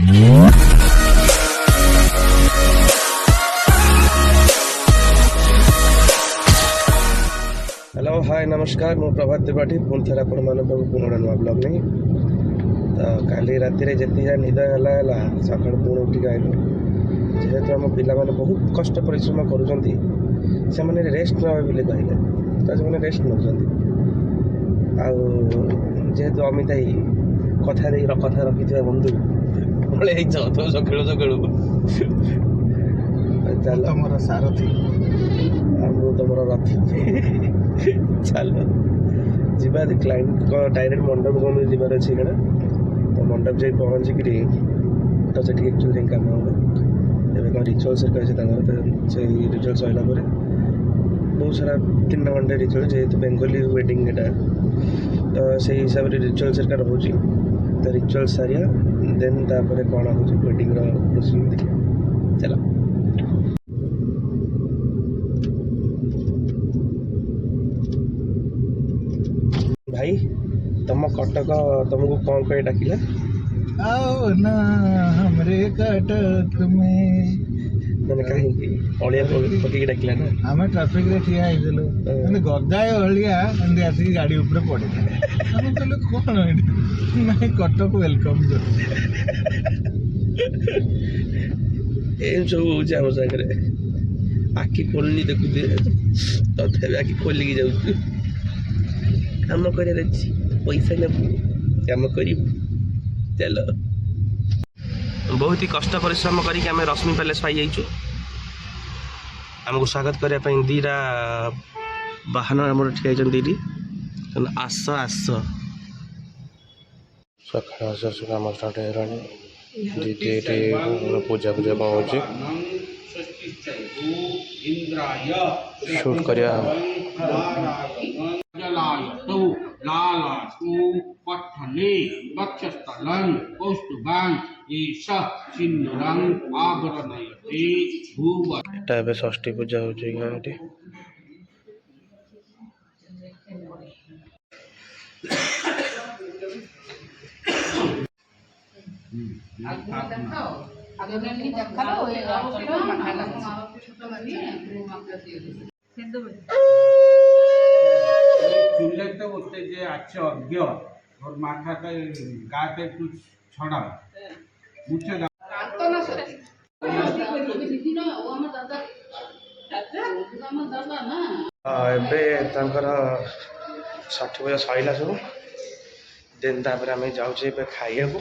Hello hi नमस्कार मु प्रभात त्रिपाठी पुणी थे आपण मान पुनः नुआ ब्लॉग नहीं तो काली राति जी निद है सका पुणी उठिक आइलु जेहेतु आम पिला बहुत कष्ट परिश्रम करेस्ट ना बोली कहले तो से रेस्ट नौ जेहेतु अमित कथा रखी बंधु खेल खेल चल मोर सारथी तुम रथी चलो जीवा क्लाइंट को डायरेक्ट मंडप को जीवार अच्छे कड़ा तो मंडप जाए पहुँचिक तो से एक्चुअली कम हम एवं कौन रिचुअल्स कहे से रिचुअल सरला बहुत सारा 3 घंटे रिचुअल जेहेतु बेंगली वेडिंग एटा तो से हिसाब से रिचुअल सरकार रोचे तो रिचुअल सारिया देन तापर कौन हो वेडिंग प्रोसीडिंग देखिए चलो भाई तुम कटक तुमको कौन कहे डाकिला आओ ना हमरे कटक में मैंने कहीं अलिया पकई डाकिला ना आम ट्राफिक रे ठिया आइलु माने गदाय अलिया एंदी आसी गाड़ी ऊपर पड़े हम कहले कोन नहीं कटक वेलकम एम सब हो जाम सागरे आखि खोलनी देखु दे तथे आखि खोली की जाउ काम कर पैसा नेबू काम कर चलो बहुत ही कष्ट परिश्रम करके आम रश्मि पैलेस पाई जाइछु आमको स्वागत करने दीटा बाहन आम ठिया दीदी आस आस सकाल काम स्टार्ट हो दीदी ये पूजा पूजा कौन हो शूट करिया जलायतु लालातु पठने वक्षस्थलं कौस्तुभं एषः सिन्दूरं आवरणयते भुव एटा बे षष्ठी पूजा हो छी गांटी चूल्हे तो बोलते जे अच्छे अज्ञ और माथा का गाते कुछ छड़ा मुझे एबे तांकर 60 पूजा सैला सब देन तापर आम जाऊे खाइबा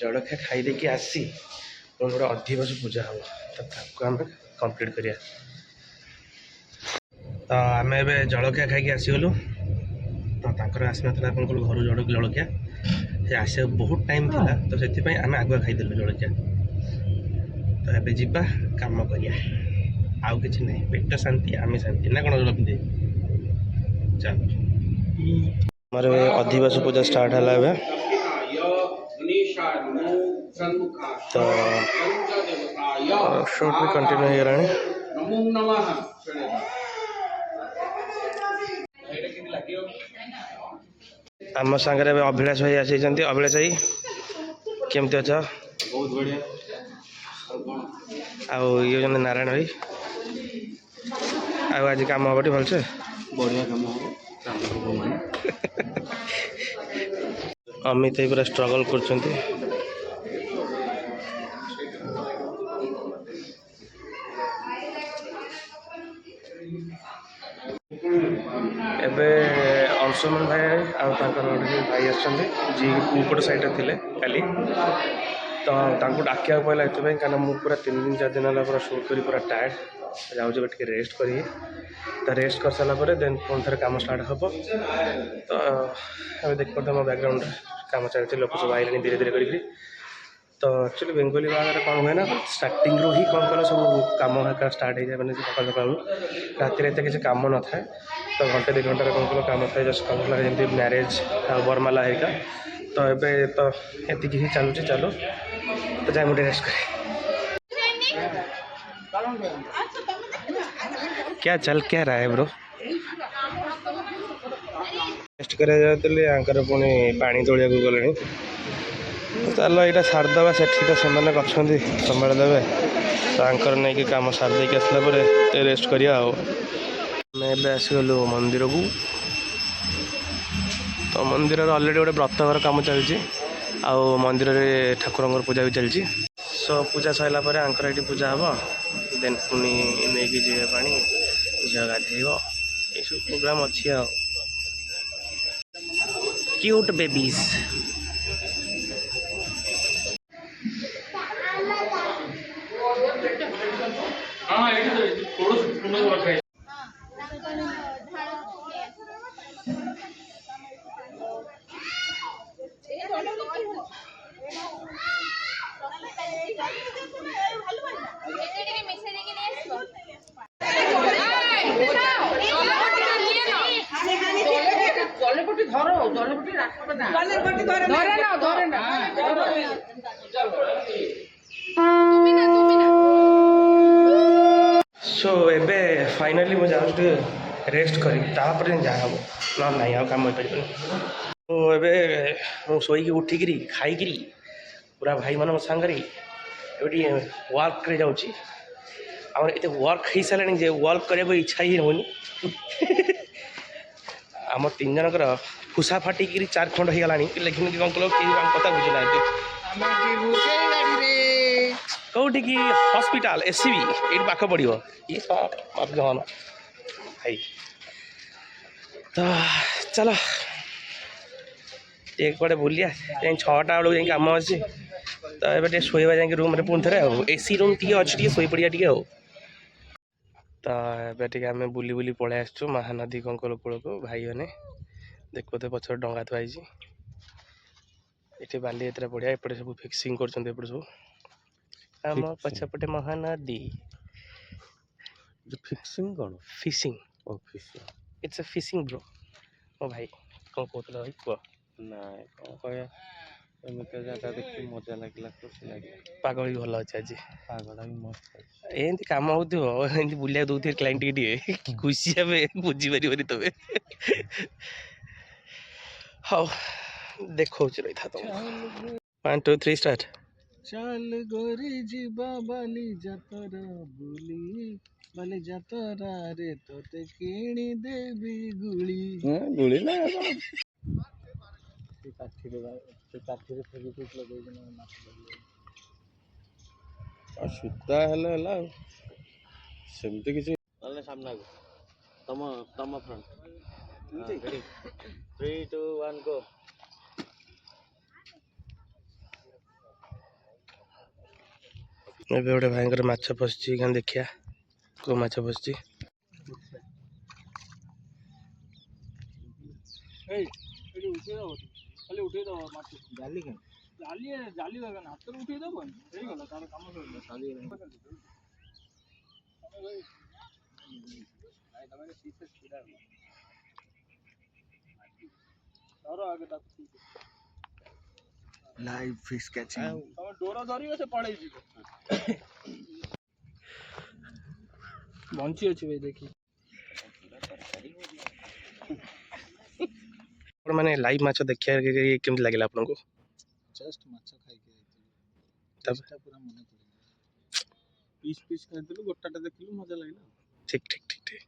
जड़खा खाई देकी आसी गोटे अधिवास पूजा हम तो आम कंप्लीट करिया तो आम ए जलखिया खाई आसीगलु तो आसना था घर जलखिया से आसा बहुत टाइम था तो से आम आगुआ खाईदेलु जलखिया तो ये जीवा कम करिया आउ कि ना पेट शांति आम शांति ना कौन रखते चलो हमारे अधिवास पूजा स्टार्ट है तो शूट भी कंटिन्यू हो गलानी आम सांगे अभिलाष भाई आसी अभिलाष भाई केमती अच्छा बहुत बढ़िया आउ ये जन नारायण भाई आज काम हम भलसे बढ़िया काम हो अमित पूरा स्ट्रगल कर अंशुमन भाई भाई जी ऊपट साइड थे काली तो डाकिया पड़ा ये क्या मुझे पूरा 3 दिन 4 दिन है पूरा शूट कर पूरा टायर्ड जाऊँ रेस्ट करिए तो रेस्ट कर सारापर देन पुणी थे कम स्टार्ट हम तो देख पाते मो बैकग्राउंड कम चलती लोक सब आइले धीरे धीरे कर तो एक्चुअली बेंगली बाहर कौन हुए ना स्टार्टिंग रू ही कौन कल सब कम स्टार्ट हो जाए मैंने सका सका राति एत किसी कम न था तो घंटे 2 घंटे कौन कल कम था जस्ट कम जमी मैरेज बरमाला है तो ये तो ये ही चलुची चलो तो जाए मुझे रेस्ट करे क्या चल क्या रहा है ब्रो टेस्ट करा जाते पुणी पानी तोड़िया गले चल यहाँ सारिदेवा से से संभाल देवे तांकर नहीं कि कम सारी देके आसला रेस्ट करिया आसगलु मंदिर को तो मंदिर अलरेडी गोटे व्रतघर कम चलती आ मंदिर में ठाकुर पूजा भी चलती सो पूजा सरला आंकर ये पूजा हम देन पुणी नहीं जी पा झील गाधे ये सब प्रोग्राम अच्छी आ क्यूट बेबीज सो एबे फाइनली मुझे रेस्ट करी जहाँ हम ना नहीं आ कम कर तो एबे शोक उठिकी खाई पूरा भाई मान सांगे वर्क जाऊँगी आम ये वर्क हो सारे जे वर्क करने इच्छा ही होनी आम तीन जनकर फुसा फाटिकी 4 खंड हो गला लेकिन अंकल कथा बुझुना कौटी की हॉस्पिटल एससीबी ये पाख पड़ो ये गहन भाई तो चलो एक पटे बुलिया 6टा बेलू कम अच्छे तो ये शोबा जा रूम में पुणी थे एसी रूम टी अच्छी शो पड़िया टे तो ये आम बुली बुली पलि आसचु महानदी कंकल कूल को भाई मैंने देखो तो पचर डंगा थुआई ये बाली यात्रा बढ़िया एपटे सब फिक्सिंग कर सब आम पछपटे महानदी फिक्सिंग कौन fishing oh fishing it's a fishing bro ओ भाई कौन कहते भाई कह ना कौन कह एमती जगह देखी मजा लगे खुशी लगे पाग भी भल अच्छे आज पागड़ा भी मस्त अच्छे एमती कम हो बुला दूसरे क्लाइंट टे खुशी हमें बुझी पार तुम हाँ देखो रही था तुम 1 2 3 स्टार्ट चल गोरी जीवा बाली जातरा बुली बाली जातरा रे तोते किणी देवी गुली गुली ना सूता है सेमती किसी सामना तम तम फ्रंट 3 2 1 गो गोटे भाई माछ फसी क्या देखिया को माछ फसी लाइव फिश कैचिंग डोरा धरियो से पड़े बंची अच्छी भाई देखी माने लाइव माछ देखिया केमती लागला आपन को जस्ट माछ खाई के तब पूरा मन पड़े पीस पीस खाइतलु गोटाटा देखलु मजा लागला ठीक ठीक ठीक ठीक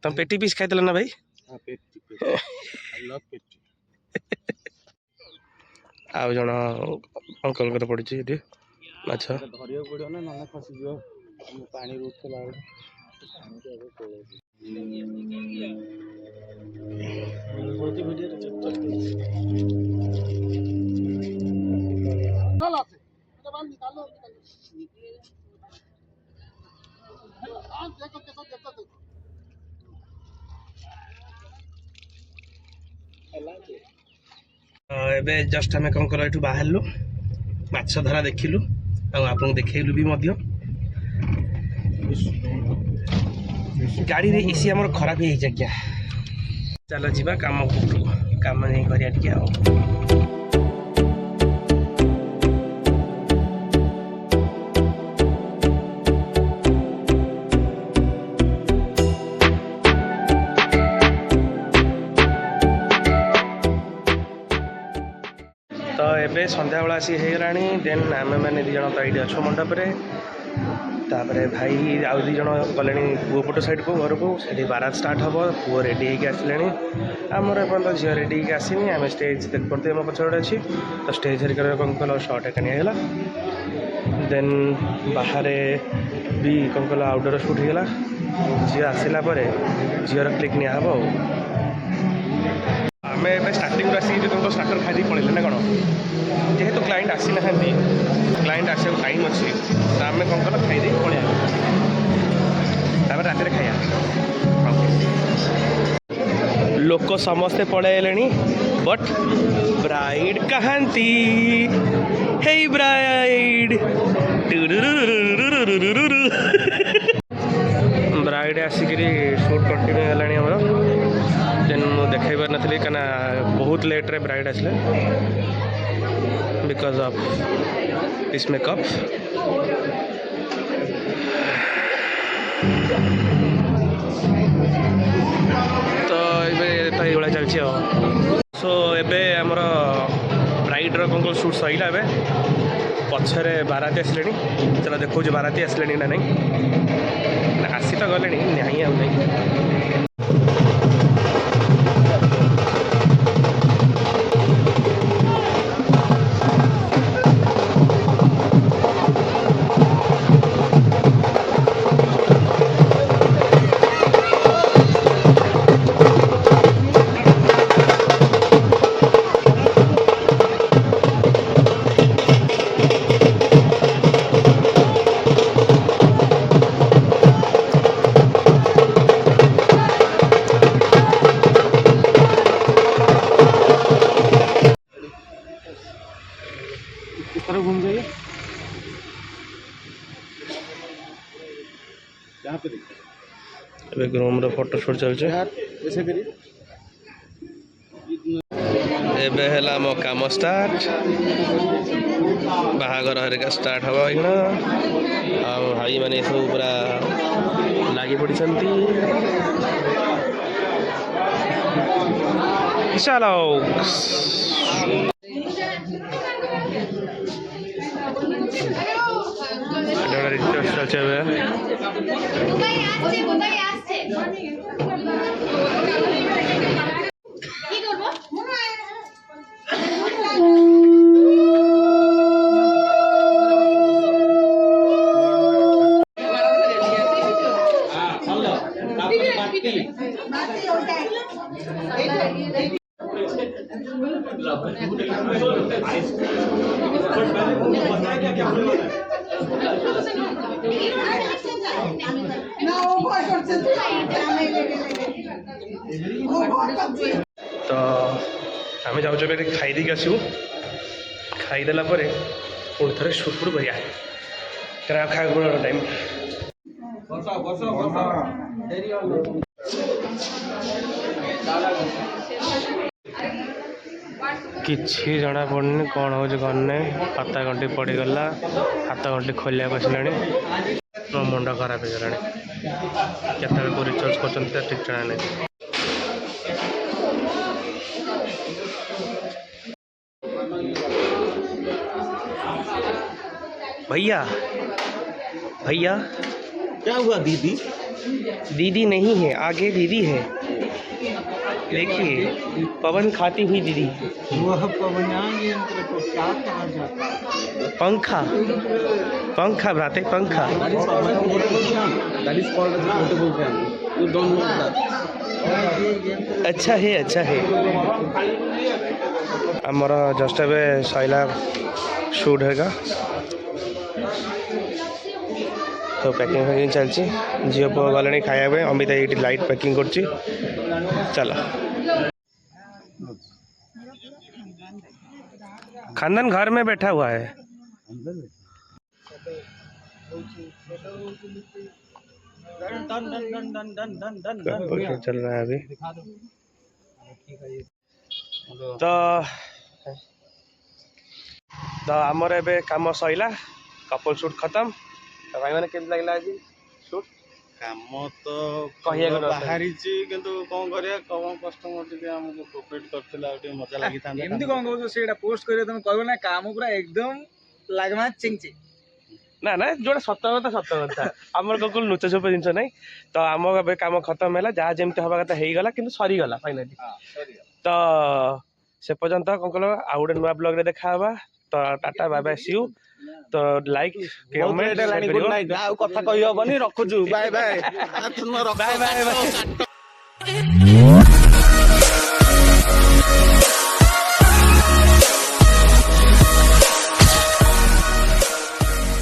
तुम पेटी पीस खाइतल ना भाई हां पेटी आई लव पेटी आ जन अंकल कर पड़ी ये माछ धरियो पड़ो ना ना फसी जो पानी उठला एबे जस्ट आम कौन कल बाहर माछ धरा देखिलु आपन देखलु भी मध्य गाड़ी रे एसी हमर खराब हो जाए चलो जीवा काम काम नहीं करिया टिके तो ଏବେ ସନ୍ଧ୍ୟାବେଳେ ଆସି ହେଇଗଲାଣି। ଦେନ୍ ଆମେମାନେ 2 ଜଣ ତ ଏଇଠି ଅଛୁ ମଣ୍ଡପରେ। ତାପରେ ଭାଇ ଆଉ 2 ଜଣ ଗଲେଣି ପୁଅ ପଟ ସାଇଡ଼୍କୁ ଘରକୁ, ସେଠି ବାରାତ ଷ୍ଟାର୍ଟ ହେବ। ପୁଅ ରେଡ଼ି ହେଇକି ଆସିଲେଣି, ଆମର ଏପର୍ଯ୍ୟନ୍ତ ଝିଅ ରେଡ଼ି ହେଇକି ଆସିନି। ଆମେ ଷ୍ଟେଜ୍ ଦେଖିପାରୁଥିବେ ମୋ ପଛପଟେ ଅଛି, ତ ଷ୍ଟେଜ୍ ହେରିକାର କ'ଣ କଲ ସର୍ଟ ଏକା ନିଆହେଇଗଲା। ଦେନ୍ ବାହାରେ ବି କ'ଣ କଲ ଆଉଟଡୋର ସୁଟ୍ ହେଇଗଲା। ଝିଅ ଆସିଲା ପରେ ଝିଅର କ୍ଲିକ୍ ନିଆହେବ ଆଉ। ଆମେ ଏବେ ଷ୍ଟାର୍ଟିଂରୁ ଆସିକି ଯେଉଁ ଷ୍ଟାର୍ଟର ଖାଇଦେଇ ପଳେଇଲେ ନା କ'ଣ? ଯେହେତୁ କ୍ଲାଇଣ୍ଟ ଆସିନାହାନ୍ତି, କ୍ଲାଇଣ୍ଟ ଆସିବାକୁ ଟାଇମ୍ ଅଛି, ତ ଆମେ କ'ଣ କଲ ଖାଇଦେଇ ପଳେଇବା, ତାପରେ ରାତିରେ ଖାଇବା। ଲୋକ ସମସ୍ତେ ପଳେଇଲେଣି, ବଟ୍ ବ୍ରାଇଡ୍ କାହାନ୍ତି? ହେଇ ବ୍ରାଇଡ୍ ବ୍ରାଇଡ୍ ଆସିକିରି ସୁଟ୍ କଣ୍ଟିନ୍ୟୁ ହେଲାଣି ଆମର। ଦେନ୍ ମୁଁ ଦେଖାଇ ପାରିନଥିଲି କାହିଁକିନା ବହୁତ ଲେଟ୍ରେ ବ୍ରାଇଡ୍ ଆସିଲେ, ବିକଜ୍ ଅଫ୍ ଦିସ୍ ମେକଅପ୍। ତ ଏବେ ତ ଏଇଭଳିଆ ଚାଲିଛି ଆଉ। ସୋ ଏବେ ଆମର ବ୍ରାଇଡ୍ର କ'ଣ କ'ଣ ସୁଟ୍ ସରିଲା। ଏବେ ପଛରେ ବାରାତି ଆସିଲେଣି, ଚାଲ ଦେଖାଉଛି ବାରାତି ଆସିଲେଣି ନା ନାହିଁ। ଆସି ତ ଗଲେଣି, ନାହିଁ ଆଉ ନାହିଁ। इस तरफ घूम जाइए, यहाँ पे देखिए ଏବେ ଗ୍ରୁମ୍ର ଫଟୋ ସୁଟ୍ ଚାଲିଛି। यार, ऐसे करिए। ଏବେ ହେଲା ମୋ କାମ ଷ୍ଟାର୍ଟ, ବାହାଘର ହେରିକା ଷ୍ଟାର୍ଟ ହେବ ଏଇନା। ଆଉ ଭାଇମାନେ ସବୁ ପୁରା ଲାଗି ପଡ଼ିଛନ୍ତି। ଚାଲ রিকোয়েস্ট আছে ଏବେ। ତ ଆମେ ଯାଉଛୁ ଏବେ ଖାଇଦେଇକି ଆସିବୁ। ଖାଇଦେଲା ପରେ ପୁଣି ଥରେ ସୁଟ୍ ଫୁଟ୍ କରିବା, କାରଣ ଖାଇବାକୁ ଟାଇମ୍। କିଛି ଜଣାପଡ଼ୁନି କ'ଣ ହେଉଛି କ'ଣ ନାହିଁ। ହାତ ଗଣ୍ଠି ପଡ଼ିଗଲା, ହାତ ଗଣ୍ଠି ଖୋଲିବାକୁ ଆସିଲାଣି। ମୋ ମୁଣ୍ଡ ଖରାପ ହେଇଗଲାଣି। କେତେବେଳକୁ ରିଚାର୍ଜ କରୁଛନ୍ତି ତା ଠିକ୍ ଜଣା ନାହିଁ। भैया भैया क्या हुआ दीदी? दीदी नहीं है, आगे दीदी है, देखिए पवन खाती हुई दीदी। वह पवनयान यंत्र को क्या कहा जाता है? पंखा, पंखा भ्राते, पंखा। That is called as portable fan. You don't know that. अच्छा है, अच्छा है। ଆମର ଜଷ୍ଟ ଏବେ ସଇଲା ସୁଟ୍ ହେରିକା, ତ ପ୍ୟାକିଂ ଫ୍ୟାକିଂ ଚାଲିଛି। ଝିଅ ପୁଅ ଗଲେଣି ଖାଇବା ପାଇଁ। ଅମିତା ଏଇଠି ଲାଇଟ୍ ପ୍ୟାକିଂ କରୁଛି। ଚାଲ, खानदान घर में बैठा हुआ है। चल रहा है अभी। तो आमर एबे काम सइला, कपल शूट खत्म। तो भाई मैंने केमती लगे आज शूट କାମ ତ କହିବାକୁ ଭଲ ନଥାଏ। ବାହାରିଛି କିନ୍ତୁ କଣ କରିବା କମ କଷ୍ଟମର ଟିକେ ଆମକୁ କୋପରେଟ୍ କରିଥିଲା ଆଉ ଟିକେ ମଜା ଲାଗିଥାନ୍ତା। ଏମିତି କଣ କହୁଛ ସେଇଟା ପୋଷ୍ଟ କରିବ ତମେ କହିବ ନା କାମ ପୁରା ଏକଦମ ଲାଗମା ଚିଙ୍ଗ ନା ନା ଯୋଉଟା ସତ କଥା ସତ କଥା ଆମର କୋଉ ଲୁଚ ଛୁପ ଜିନିଷ ନାହିଁ। ତ ଆମ ଏବେ କାମ ଖତମ ହେଲା ଯାହା ଯେମିତି ହବା କଥା ହେଇଗଲା କିନ୍ତୁ ସରିଗଲା ଫାଇନାଲି। ତ ସେ ପର୍ଯ୍ୟନ୍ତ କଣ କଲ ଆଉ ଗୋଟେ ନୂଆ ବ୍ଲଗରେ ଦେଖାହବା। ତ ଟାଟା ବାଏ ବାଏ ସି ୟୁ। ତ ଲାଇକ୍ କମେଣ୍ଟ ଗୁଡ୍ ନାଇଟ୍ ଆଉ କଥା କହିହବନି ରଖୁଛୁ bye bye bye bye bye.